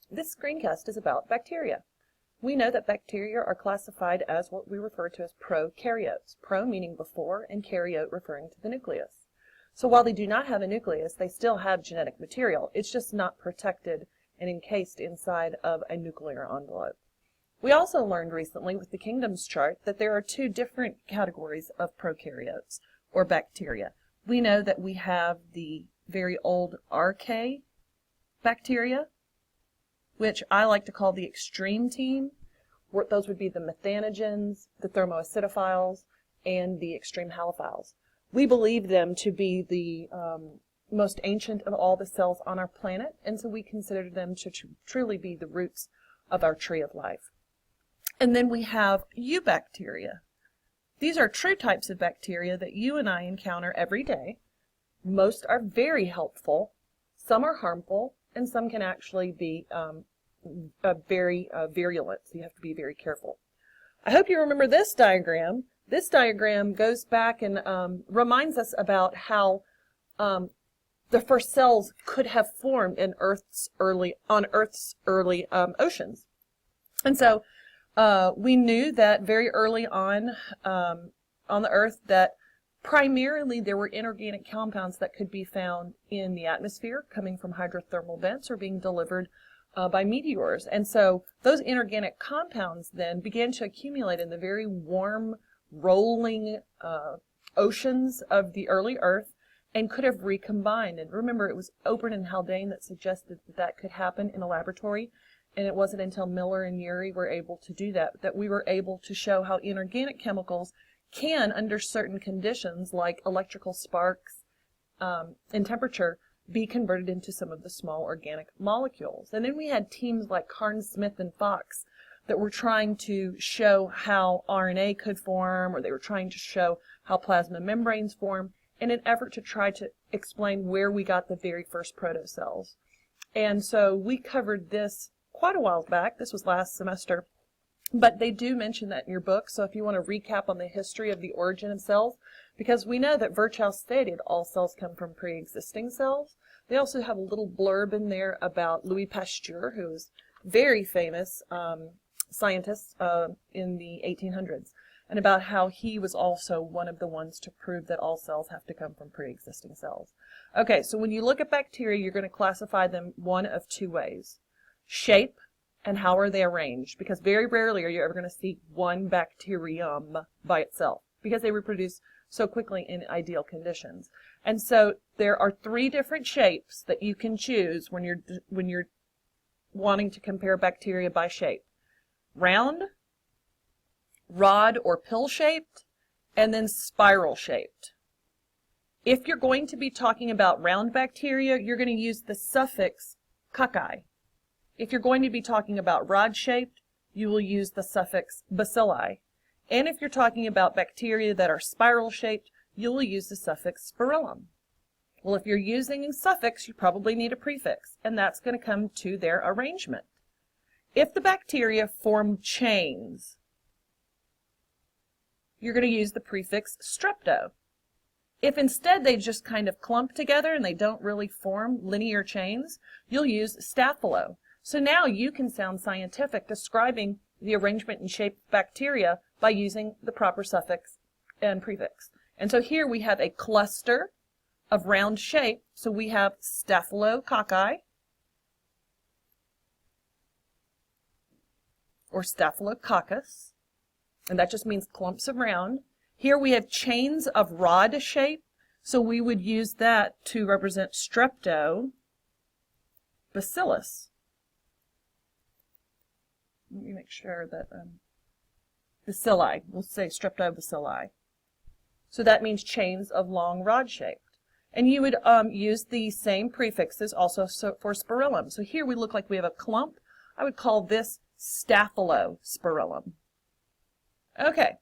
This screencast is about bacteria. We know that bacteria are classified as what we refer to as prokaryotes. Pro meaning before and karyote referring to the nucleus. So while they do not have a nucleus, they still have genetic material. It's just not protected and encased inside of a nuclear envelope. We also learned recently with the kingdoms chart that there are two different categories of prokaryotes or bacteria. We know that we have the very old archaea bacteria, which I like to call the extreme team. Those would be the methanogens, the thermoacidophiles, and the extreme halophiles. We believe them to be the most ancient of all the cells on our planet, and so we consider them to truly be the roots of our tree of life. And then we have eubacteria. These are true types of bacteria that you and I encounter every day. Most are very helpful, some are harmful, and some can actually be very virulent, so you have to be very careful. I hope you remember this diagram. This diagram goes back and reminds us about how the first cells could have formed in Earth's early oceans. And so we knew that very early on the Earth that primarily there were inorganic compounds that could be found in the atmosphere coming from hydrothermal vents or being delivered by meteors. And so those inorganic compounds then began to accumulate in the very warm, rolling oceans of the early Earth and could have recombined. And remember, it was Oberth and Haldane that suggested that that could happen in a laboratory. And it wasn't until Miller and Urey were able to do that, that we were able to show how inorganic chemicals can, under certain conditions like electrical sparks and temperature, be converted into some of the small organic molecules. And then we had teams like Carnes, Smith, and Fox that were trying to show how RNA could form, or they were trying to show how plasma membranes form in an effort to try to explain where we got the very first protocells. And so we covered this quite a while back. This was last semester. But they do mention that in your book, so if you want to recap on the history of the origin of cells, because we know that Virchow stated all cells come from pre-existing cells. They also have a little blurb in there about Louis Pasteur, who was a very famous scientist in the 1800s, and about how he was also one of the ones to prove that all cells have to come from pre-existing cells. Okay, so when you look at bacteria, you're going to classify them one of two ways. Shape, and how are they arranged? Because very rarely are you ever going to see one bacterium by itself, because they reproduce so quickly in ideal conditions. And so there are three different shapes that you can choose when you're wanting to compare bacteria by shape. Round, rod or pill shaped, and then spiral shaped. If you're going to be talking about round bacteria, you're going to use the suffix cocci. If you're going to be talking about rod-shaped, you will use the suffix bacilli. And if you're talking about bacteria that are spiral-shaped, you will use the suffix spirillum. Well, if you're using a suffix, you probably need a prefix, and that's going to come to their arrangement. If the bacteria form chains, you're going to use the prefix strepto. If instead they just kind of clump together and they don't really form linear chains, you'll use staphylo. So now you can sound scientific describing the arrangement and shape of bacteria by using the proper suffix and prefix. And so here we have a cluster of round shape. So we have Staphylococci or Staphylococcus, and that just means clumps of round. Here we have chains of rod shape, so we would use that to represent Streptobacillus. Let me make sure that bacilli, we'll say Streptobacilli. So that means chains of long rod-shaped. And you would use the same prefixes also for spirillum. So here we look like we have a clump. I would call this Staphylospirillum. Okay,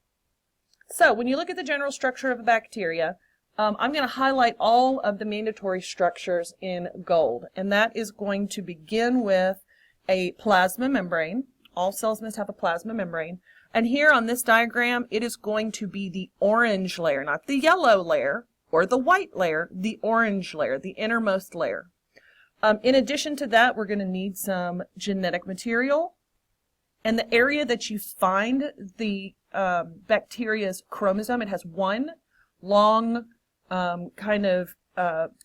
so when you look at the general structure of a bacteria, I'm going to highlight all of the mandatory structures in gold. And that is going to begin with a plasma membrane. All cells must have a plasma membrane. And here on this diagram, it is going to be the orange layer, not the yellow layer or the white layer, the orange layer, the innermost layer. In addition to that, we're going to need some genetic material. And the area that you find the bacteria's chromosome, it has one long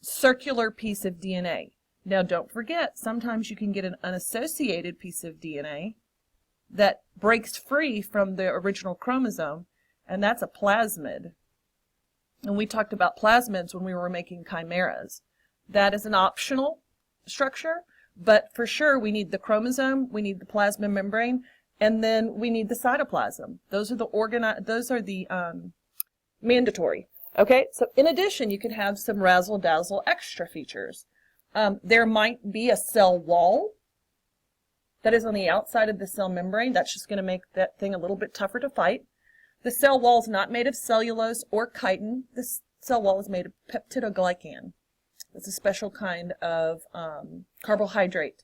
circular piece of DNA. Now don't forget, sometimes you can get an unassociated piece of DNA that breaks free from the original chromosome, and that's a plasmid. And we talked about plasmids when we were making chimeras. That is an optional structure, but for sure we need the chromosome, we need the plasma membrane, and then we need the cytoplasm. Those are the mandatory. Okay, so in addition, you can have some razzle-dazzle extra features. There might be a cell wall that is on the outside of the cell membrane. That's just going to make that thing a little bit tougher to fight. The cell wall is not made of cellulose or chitin. This cell wall is made of peptidoglycan. It's a special kind of carbohydrate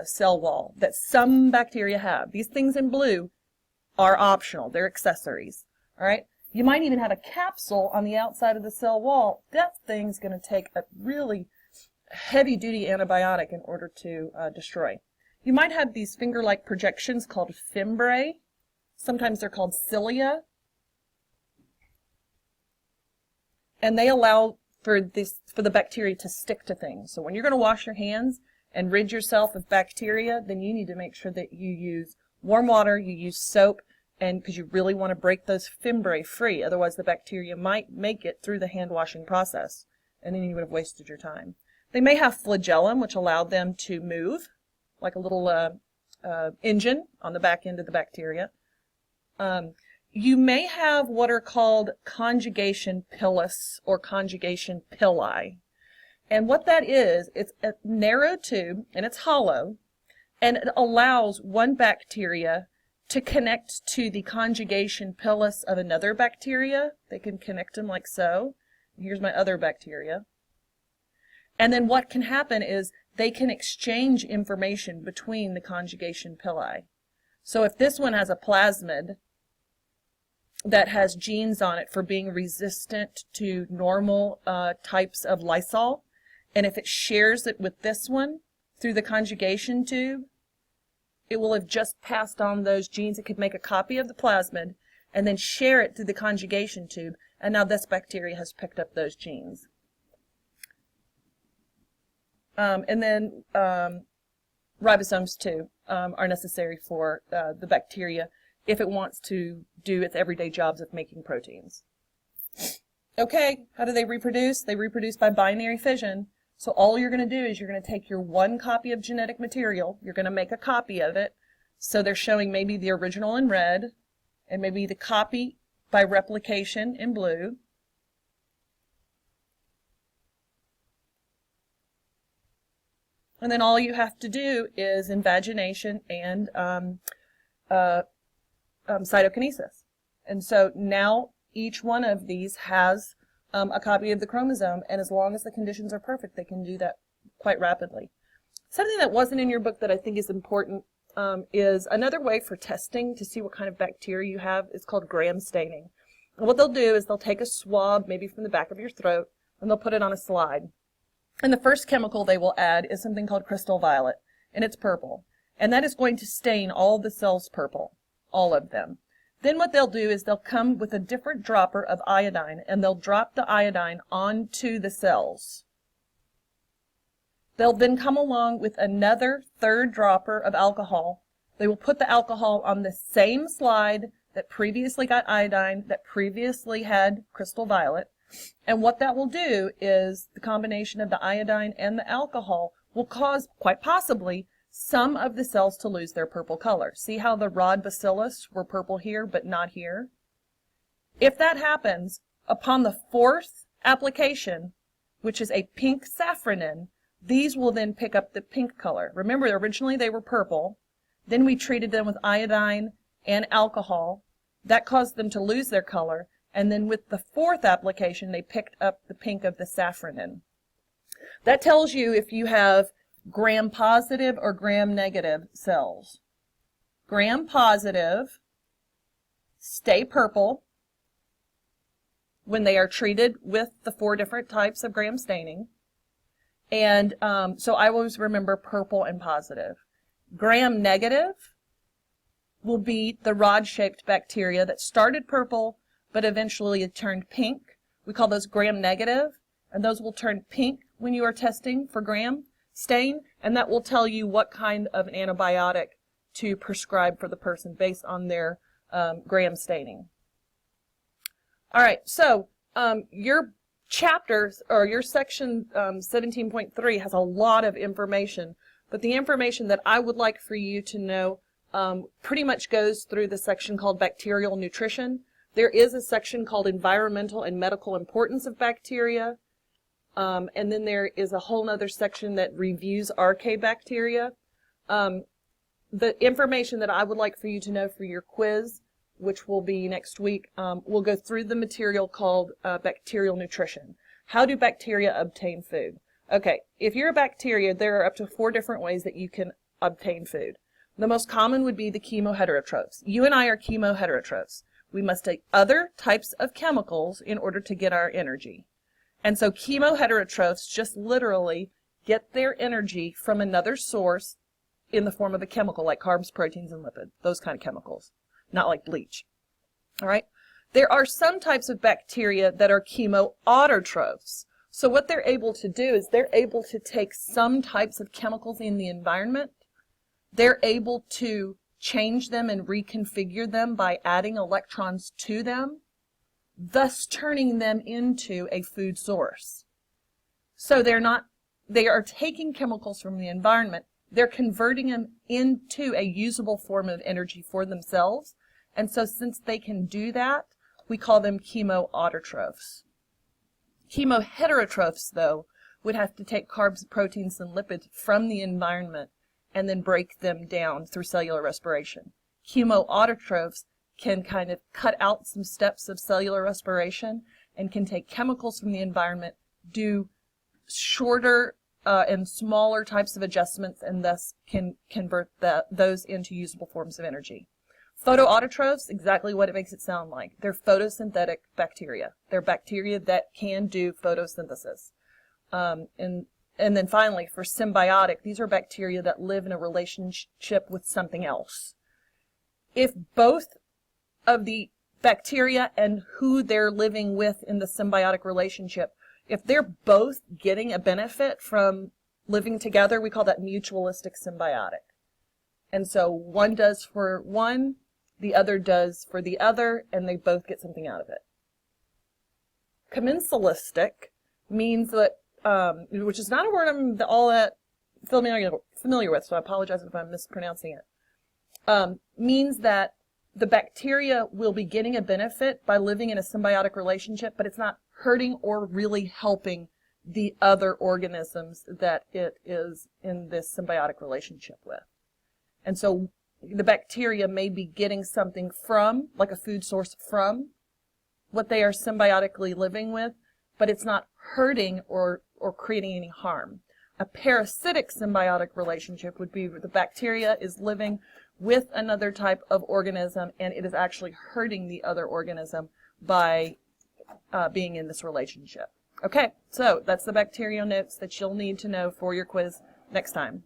cell wall that some bacteria have. These things in blue are optional. They're accessories. All right. You might even have a capsule on the outside of the cell wall. That thing's going to take a really heavy-duty antibiotic in order to destroy. You might have these finger-like projections called fimbriae. Sometimes they're called cilia. And they allow for the bacteria to stick to things. So when you're going to wash your hands and rid yourself of bacteria, then you need to make sure that you use warm water, you use soap, and because you really want to break those fimbriae free. Otherwise, the bacteria might make it through the hand washing process, and then you would have wasted your time. They may have flagellum, which allowed them to move, like a little engine on the back end of the bacteria. You may have what are called conjugation pilus or conjugation pili. And what that is, it's a narrow tube, and it's hollow, and it allows one bacteria to connect to the conjugation pilus of another bacteria. They can connect them like so. Here's my other bacteria. And then what can happen is they can exchange information between the conjugation pili. So if this one has a plasmid that has genes on it for being resistant to normal types of Lysol, and if it shares it with this one through the conjugation tube, it will have just passed on those genes. It could make a copy of the plasmid and then share it through the conjugation tube, and now this bacteria has picked up those genes. And then ribosomes too are necessary for the bacteria if it wants to do its everyday jobs of making proteins. Okay, how do they reproduce? They reproduce by binary fission. So all you're going to do is you're going to take your one copy of genetic material, you're going to make a copy of it. So they're showing maybe the original in red, and maybe the copy by replication in blue. And then all you have to do is invagination and cytokinesis. And so now each one of these has a copy of the chromosome, and as long as the conditions are perfect, they can do that quite rapidly. Something that wasn't in your book that I think is important is another way for testing to see what kind of bacteria you have is called gram staining. And what they'll do is they'll take a swab, maybe from the back of your throat, and they'll put it on a slide. And the first chemical they will add is something called crystal violet, and it's purple. And that is going to stain all the cells purple, all of them. Then what they'll do is they'll come with a different dropper of iodine, and they'll drop the iodine onto the cells. They'll then come along with another third dropper of alcohol. They will put the alcohol on the same slide that previously got iodine, that previously had crystal violet. And what that will do is the combination of the iodine and the alcohol will cause, quite possibly, some of the cells to lose their purple color. See how the rod bacillus were purple here but not here? If that happens, upon the fourth application, which is a pink safranin, these will then pick up the pink color. Remember, originally they were purple. Then we treated them with iodine and alcohol. That caused them to lose their color. And then with the fourth application, they picked up the pink of the safranin. That tells you if you have gram-positive or gram-negative cells. Gram-positive stay purple when they are treated with the 4 different types of gram staining. And so I always remember purple and positive. Gram-negative will be the rod-shaped bacteria that started purple, but eventually it turned pink. We call those gram-negative, and those will turn pink when you are testing for gram stain, and that will tell you what kind of an antibiotic to prescribe for the person based on their gram staining. All right, so your chapters, or your section 17.3 has a lot of information, but the information that I would like for you to know pretty much goes through the section called bacterial nutrition. There is a section called environmental and medical importance of bacteria, and then there is a whole other section that reviews archaebacteria. The information that I would like for you to know for your quiz, which will be next week, we'll go through the material called bacterial nutrition. How do bacteria obtain food? Okay, if you're a bacteria, there are up to 4 different ways that you can obtain food. The most common would be the chemoheterotrophs. You and I are chemoheterotrophs. We must take other types of chemicals in order to get our energy. And so chemoheterotrophs just literally get their energy from another source in the form of a chemical like carbs, proteins, and lipids, those kind of chemicals, not like bleach. All right? There are some types of bacteria that are chemoautotrophs. So what they're able to do is they're able to take some types of chemicals in the environment. They're able to change them and reconfigure them by adding electrons to them, thus turning them into a food source. So they are taking chemicals from the environment, they're converting them into a usable form of energy for themselves, and so since they can do that, we call them chemoautotrophs. Chemoheterotrophs, though, would have to take carbs, proteins, and lipids from the environment and then break them down through cellular respiration. Chemoautotrophs can kind of cut out some steps of cellular respiration and can take chemicals from the environment, do shorter and smaller types of adjustments, and thus can convert those into usable forms of energy. Photoautotrophs, exactly what it makes it sound like. They're photosynthetic bacteria. They're bacteria that can do photosynthesis. And then finally, for symbiotic, these are bacteria that live in a relationship with something else. If both of the bacteria and who they're living with in the symbiotic relationship, if they're both getting a benefit from living together, we call that mutualistic symbiotic. And so one does for one, the other does for the other, and they both get something out of it. Commensalistic means that, which is not a word I'm all that familiar with, so I apologize if I'm mispronouncing it, means that the bacteria will be getting a benefit by living in a symbiotic relationship, but it's not hurting or really helping the other organisms that it is in this symbiotic relationship with. And so the bacteria may be getting something from, like a food source from, what they are symbiotically living with, but it's not hurting or creating any harm. A parasitic symbiotic relationship would be where the bacteria is living with another type of organism, and it is actually hurting the other organism by being in this relationship. Okay, so that's the bacterial notes that you'll need to know for your quiz next time.